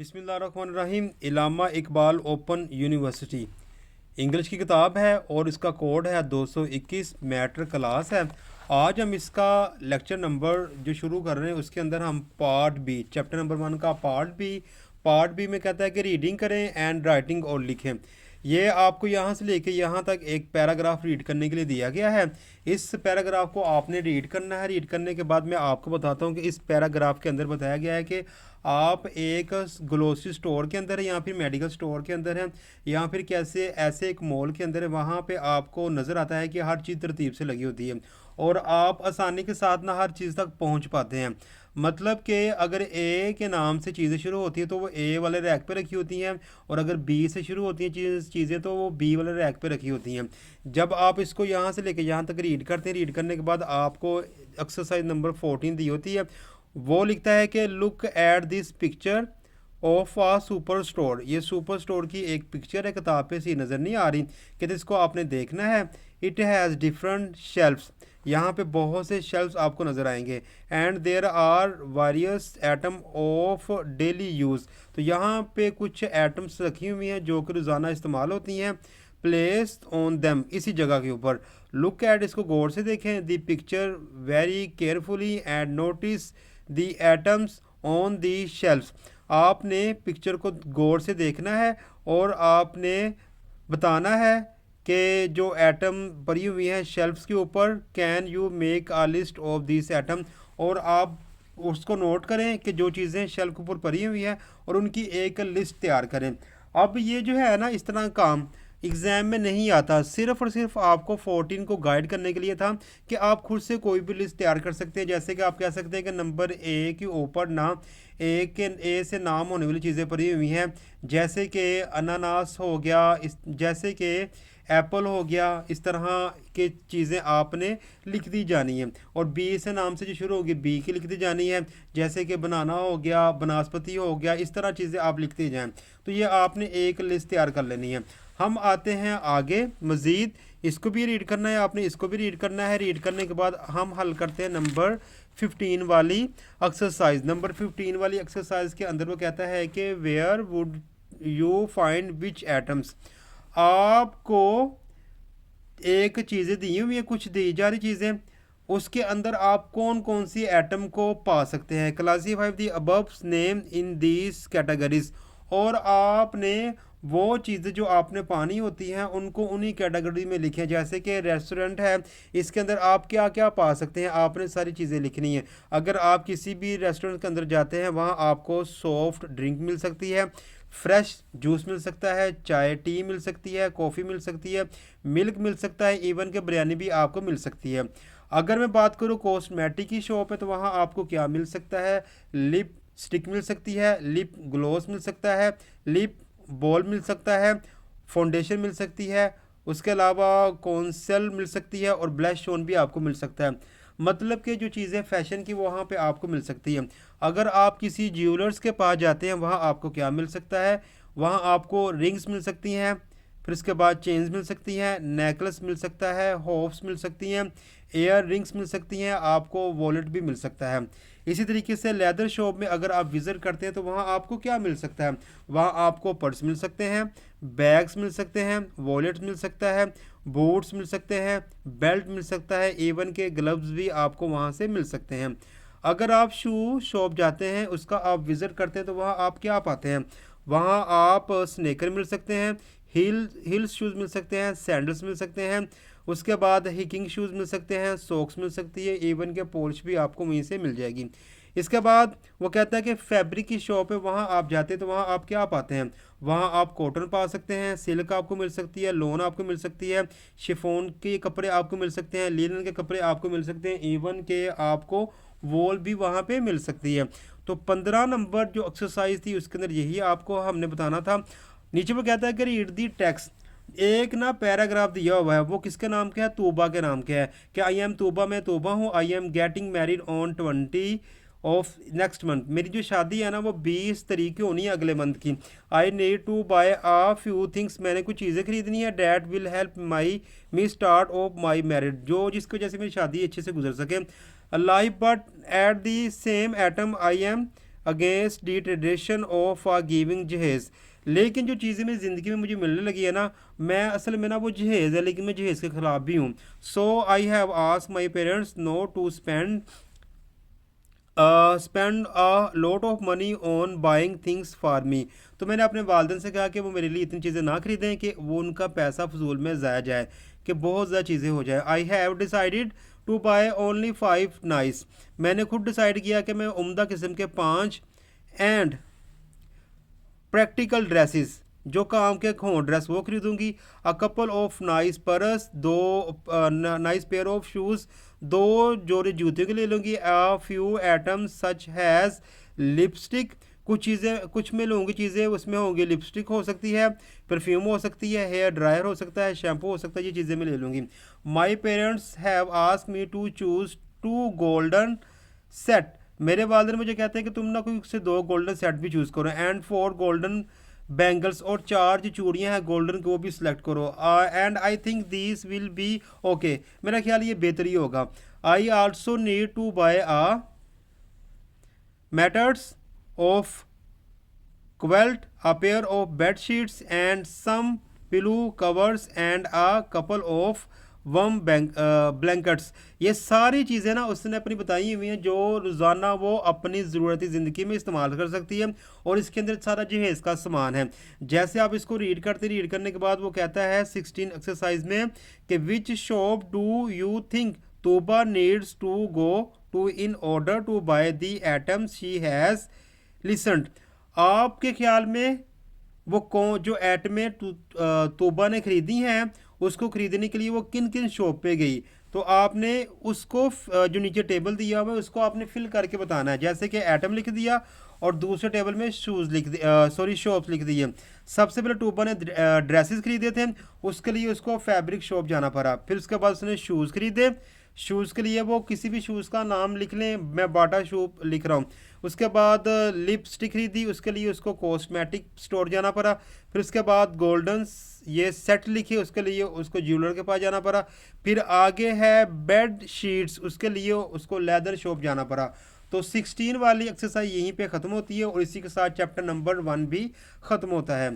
बिस्मिल्लाहिर्रहमानिर्रहीम। इलामा Iqbal open university English की किताब है और इसका कोड है 221 मैटर क्लास है। आज हम इसका लेक्चर नंबर जो शुरू कर रहे हैं उसके अंदर हम पार्ट बी चैप्टर नंबर 1 का पार्ट बी में कहता है कि रीडिंग करें एंड राइटिंग और लिखें। ये आपको यहाँ से लेके यहाँ तक एक पैराग्राफ रीड करने के लिए दिया गया है। इस पैराग्राफ को आपने रीड करना है। रीड करने के बाद मैं आपको बताता हूँ कि इस पैराग्राफ के अंदर बताया गया है कि आप एक ग्लोसरी स्टोर के अंदर है या फिर मेडिकल स्टोर के अंदर है या फिर कैसे ऐसे एक मॉल के अंदर है। वहाँ पे आपको नज़र आता है कि हर चीज़ तरतीब से लगी होती है और आप आसानी के साथ ना हर चीज़ तक पहुँच पाते हैं। मतलब कि अगर ए के नाम से चीज़ें शुरू होती हैं तो वो ए वाले रैक पे रखी होती हैं और अगर बी से शुरू होती हैं चीज़ें तो वो बी वाले रैक पे रखी होती हैं। जब आप इसको यहाँ से लेके यहाँ तक रीड करते हैं, रीड करने के बाद आपको एक्सरसाइज नंबर 14 दी होती है। वो लिखता है कि look at this picture of a super store. ये सुपर स्टोर की एक पिक्चर है, किताब पे सी नज़र नहीं आ रही कि तो इसको आपने देखना है। इट हैज़ डिफरेंट शेल्फ्स, यहाँ पे बहुत से शेल्फ्स आपको नज़र आएंगे। And there are various item of daily use, तो यहाँ पे कुछ एटम्स रखी हुई हैं जो कि रोज़ाना इस्तेमाल होती हैं। प्लेस्ड ऑन देम, इसी जगह के ऊपर। लुक एट, इसको गौर से देखें। The picture very carefully and notice the items on the shelves. आपने पिक्चर को गौर से देखना है और आपने बताना है कि जो एटम पड़ी हुई हैं शेल्फ्स के ऊपर। Can you make a list of this item, और आप उसको नोट करें कि जो चीज़ें शेल्फ के ऊपर पड़ी हुई हैं और उनकी एक लिस्ट तैयार करें। अब ये जो है ना, इस तरह काम एग्ज़ाम में नहीं आता, सिर्फ़ और सिर्फ आपको 14 को गाइड करने के लिए था कि आप खुद से कोई भी लिस्ट तैयार कर सकते हैं। जैसे कि आप कह सकते हैं कि नंबर ए के ऊपर ना ए से नाम होने वाली चीज़ें पड़ी हुई हैं, जैसे कि अनानास हो गया, जैसे कि एप्पल हो गया। इस तरह के चीज़ें आपने लिख दी जानी है। और बी से नाम से जो शुरू होगी बी की लिख दी जानी है, जैसे कि बनाना हो गया, बनास्पति हो गया। इस तरह चीज़ें आप लिखते जाएं। तो ये आपने एक लिस्ट तैयार कर लेनी है। हम आते हैं आगे मज़ीद। इसको भी रीड करना है आपने, इसको भी रीड करना है। रीड करने के बाद हम हल करते हैं नंबर 15 वाली एक्सरसाइज। नंबर 15 वाली एक्सरसाइज के अंदर वो कहता है कि where would you find which items. आपको एक चीज़ें दी हुई है, कुछ दी जा रही चीज़ें, उसके अंदर आप कौन कौन सी एटम को पा सकते हैं। Classify the above name in these categories, और आपने वो चीज़ें जो आपने पानी होती हैं उनको उन्हीं कैटेगरी में लिखें। जैसे कि रेस्टोरेंट है, इसके अंदर आप क्या क्या पा सकते हैं, आपने सारी चीज़ें लिखनी है। अगर आप किसी भी रेस्टोरेंट के अंदर जाते हैं वहाँ आपको सॉफ्ट ड्रिंक मिल सकती है, फ्रेश जूस मिल सकता है, चाय टी मिल सकती है, कॉफ़ी मिल सकती है, मिल्क मिल सकता है, इवन के बिरयानी भी आपको मिल सकती है। अगर मैं बात करूँ कॉस्मेटिक की शॉप है तो वहाँ आपको क्या मिल सकता है, लिप स्टिक मिल सकती है, लिप ग्लॉस मिल सकता है, लिप बॉल मिल सकता है, फाउंडेशन मिल सकती है, उसके अलावा कॉन्सेल मिल सकती है और ब्लश ऑन भी आपको मिल सकता है। मतलब कि जो चीज़ें फ़ैशन की वहाँ पे आपको मिल सकती है। अगर आप किसी ज्वेलर्स के पास जाते हैं वहाँ आपको क्या मिल सकता है, वहाँ आपको रिंग्स मिल सकती हैं, फिर उसके बाद चेन्स मिल सकती हैं, नेकलेस मिल सकता है, हॉप्स मिल सकती हैं, एयर रिंग्स मिल सकती हैं, आपको वॉलेट भी मिल सकता है। इसी तरीके से लेदर शॉप में अगर आप विज़िट करते हैं तो वहाँ आपको क्या मिल सकता है, वहाँ आपको पर्स मिल सकते हैं, बैग्स मिल सकते हैं, वॉलेट मिल सकता है, बूट्स मिल सकते हैं, बेल्ट मिल सकता है, इवन के ग्लव्स भी आपको वहाँ से मिल सकते हैं। अगर आप शू शॉप जाते हैं, उसका आप विज़िट करते हैं तो वहाँ आप क्या पाते हैं, वहाँ आप स्नेकर मिल सकते हैं, हील्स शूज़ मिल सकते हैं, सैंडल्स मिल सकते हैं, उसके बाद हिकिंग शूज़ मिल सकते हैं, सॉक्स मिल सकती है, इवन के पॉलिश भी आपको वहीं से मिल जाएगी। इसके बाद वो कहता है कि फैब्रिक की शॉप है, वहाँ आप जाते हैं तो वहाँ आप क्या पाते हैं, वहाँ आप कॉटन पा सकते हैं, सिल्क आपको मिल सकती है, लोन आपको मिल सकती है, शिफॉन के कपड़े आपको मिल सकते हैं, लिनन के कपड़े आपको मिल सकते हैं, इवन के आपको वॉल भी वहाँ पे मिल सकती है। तो 15 नंबर जो एक्सरसाइज थी उसके अंदर यही आपको हमने बताना था। नीचे वो कहता है कि रीड दी टेक्स्ट। एक ना पैराग्राफ दिया हुआ है, वो किसके नाम का है, तोबा के नाम का है कि आई एम तोबा, मैं तोबा हूँ। I am getting married on 20 of next month, मेरी जो शादी है ना वो 20 तारीख की होनी है अगले मंथ की। I need to buy a few things, मैंने कुछ चीज़ें खरीदनी है। That will help my me start off my married, जो जिसकी वजह से मेरी शादी अच्छे से गुजर सके। Life but at the same time I am against the tradition of giving जहेज़। लेकिन जो चीज़ें मेरी ज़िंदगी में मुझे मिलने लगी है ना, मैं असल में ना वो जहेज़ है, लेकिन मैं जहेज़ के ख़िलाफ़ भी हूँ। So I have asked my parents no to spend a lot of money on buying things for me. तो मैंने अपने वालदेन से कहा कि वो मेरे लिए इतनी चीज़ें ना खरीदें कि वो उनका पैसा फजूल में ज़ाया जाए, कि बहुत ज़्यादा चीज़ें हो जाए। I have decided to buy only 5 nice. मैंने खुद डिसाइड किया कि मैं उम्दा किस्म के 5 एंड प्रैक्टिकल ड्रेसेस, जो काम के हों ड्रेस, वो खरीदूंगी। A couple of nice purse, दो नाइस पेयर ऑफ शूज़, दो जोड़े जूते के ले लूँगी। A few items such as lipstick, कुछ चीज़ें, कुछ में लूँगी चीज़ें, उसमें होंगी लिपस्टिक हो सकती है, परफ्यूम हो सकती है, हेयर ड्रायर हो सकता है, शैम्पू हो सकता है, ये चीज़ें मैं ले लूँगी। My parents have asked me to choose 2 golden set. मेरे वालिद मुझे कहते हैं कि तुम ना कोई से 2 गोल्डन सेट भी चूज़ करो, एंड 4 गोल्डन बैंगल्स, और 4 जो चूड़ियाँ हैं गोल्डन की वो भी सिलेक्ट करो। And I think this will be okay, मेरा ख्याल ये बेहतर ही होगा। I also need to buy a matters of quilt, a pair of bed sheets and some pillow covers and a couple of warm blankets। ये सारी चीज़ें ना उसने अपनी बताई हुई हैं जो रोज़ाना वो अपनी ज़रूरती ज़िंदगी में इस्तेमाल कर सकती है, और इसके अंदर सारा जहेज़ का सामान है। जैसे आप इसको रीड करने के बाद वो कहता है 16 एक्सरसाइज में कि which shop do you think Tooba needs to go to in order to buy the items she has listened. आपके ख्याल में वो कौन जो एटमें तोबा ने खरीदी हैं, उसको खरीदने के लिए वो किन किन शॉप पे गई। तो आपने उसको जो नीचे टेबल दिया हुआ है उसको आपने फिल करके बताना है। जैसे कि एटम लिख दिया और दूसरे टेबल में शूज़ लिख दिया, सॉरी शॉप्स लिख दी है। सबसे पहले तोबा ने ड्रेसेस खरीदे थे, उसके लिए उसको फैब्रिक शॉप जाना पड़ा। फिर उसके बाद उसने शूज़ खरीदे, शूज़ के लिए वो किसी भी शूज़ का नाम लिख लें, मैं बाटा शू लिख रहा हूँ। उसके बाद लिपस्टिक खरीदी, उसके लिए उसको कॉस्मेटिक स्टोर जाना पड़ा। फिर उसके बाद गोल्डन ये सेट लिखी, उसके लिए उसको ज्वेलर के पास जाना पड़ा। फिर आगे है बेड शीट्स, उसके लिए उसको लेदर शॉप जाना पड़ा। तो 16 वाली एक्सरसाइज यहीं पे ख़त्म होती है और इसी के साथ चैप्टर नंबर 1 भी ख़त्म होता है।